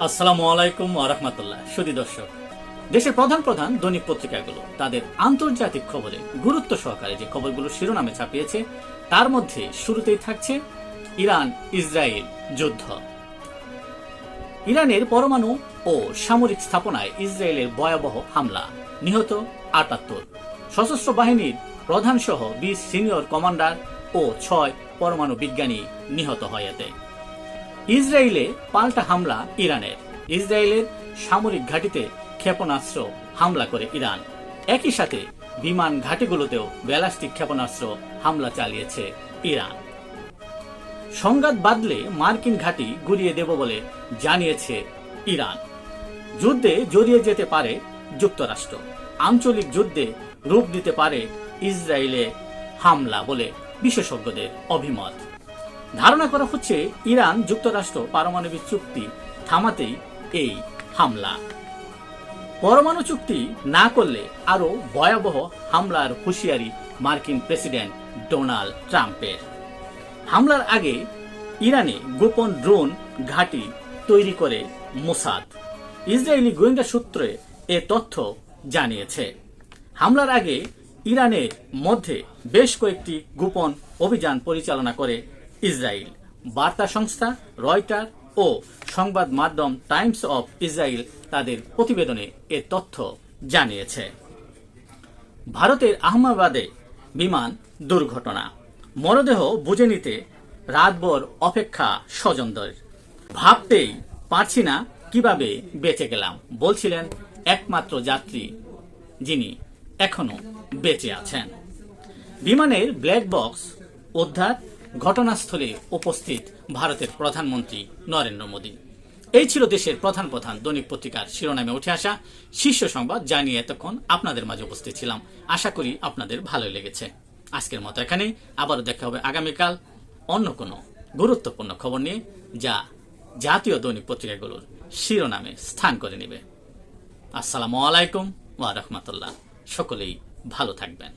আসসালামু আলাইকুম ওয়া রাহমাতুল্লাহ। সুধী দর্শক, দেশের প্রধান প্রধান দৈনিক পত্রিকাগুলো তাদের আন্তর্জাতিক খবরে গুরুত্ব সহকারে যে খবরগুলো শিরোনামে ছাপিয়েছে তার মধ্যে শুরুতেই থাকছে ইরান ইসরায়েল যুদ্ধ। ইরানের পরমাণু ও সামরিক স্থাপনায় ইসরায়েলের ভয়াবহ হামলা, নিহত ৭৮। সশস্ত্র বাহিনীর প্রধান সহ ২০ সিনিয়র কমান্ডার ও ৬ পরমাণু বিজ্ঞানী নিহত হয় এতে। ইসরায়েলে পাল্টা হামলা ইরানের। ইসরায়েলের সামরিক ঘাঁটিতে ক্ষেপণাস্ত্র হামলা করে ইরান। একই সাথে বিমান ঘাঁটিগুলোতেও ব্যালিস্টিক ক্ষেপণাস্ত্র হামলা চালিয়েছে ইরান। সংঘাত বাঁধলে মার্কিন ঘাঁটি গুড়িয়ে দেব বলে জানিয়েছে ইরান। যুদ্ধে জড়িয়ে যেতে পারে যুক্তরাষ্ট্র। আঞ্চলিক যুদ্ধে রূপ দিতে পারে ইসরায়েলে হামলা বলে বিশেষজ্ঞদের অভিমত। ধারণা করা হচ্ছে ইরান যুক্তরাষ্ট্র পারমাণবিক চুক্তি থামাতেই এই হামলা। পরমাণু চুক্তি না করলে আরো ভয়াবহ হামলার হুঁশিয়ারি মার্কিন প্রেসিডেন্ট ডোনাল্ড ট্রাম্পের। হামলার আগে ইরানে গোপন ড্রোন ঘাঁটি তৈরি করে মোসাদ। ইসরায়েলি গোয়েন্দা সূত্রে এ তথ্য জানিয়েছে। হামলার আগে ইরানের মধ্যে বেশ কয়েকটি গোপন অভিযান পরিচালনা করে ইসরায়েল। বার্তা সংস্থা রয়টার ও সংবাদ মাধ্যম টাইমস অফ ইসরায়েল তাদের প্রতিবেদনে এ তথ্য জানিয়েছে। ভারতের আহমেদাবাদে বিমান দুর্ঘটনা, মরদেহ বুঝে নিতে রাতভর অপেক্ষা স্বজনদের। ভাবতেই পারছি না কিভাবে বেঁচে গেলাম, বলছিলেন একমাত্র যাত্রী যিনি এখনো বেঁচে আছেন। বিমানের ব্ল্যাক বক্স উদ্ধার, ঘটনাস্থলে উপস্থিত ভারতের প্রধানমন্ত্রী নরেন্দ্র মোদী। এই ছিল দেশের প্রধান প্রধান দৈনিক পত্রিকার শিরোনামে উঠে আসা শীর্ষ সংবাদ, যা নিয়ে এতক্ষণ আপনাদের মাঝে উপস্থিত ছিলাম। আশা করি আপনাদের ভালো লেগেছে। আজকের মতো এখানে, আবারও দেখা হবে আগামীকাল অন্য কোনো গুরুত্বপূর্ণ খবর নিয়ে, যা জাতীয় দৈনিক পত্রিকাগুলোর শিরোনামে স্থান করে নেবে। আসসালামু আলাইকুম ওয়া রাহমাতুল্লাহ। সকলেই ভালো থাকবেন।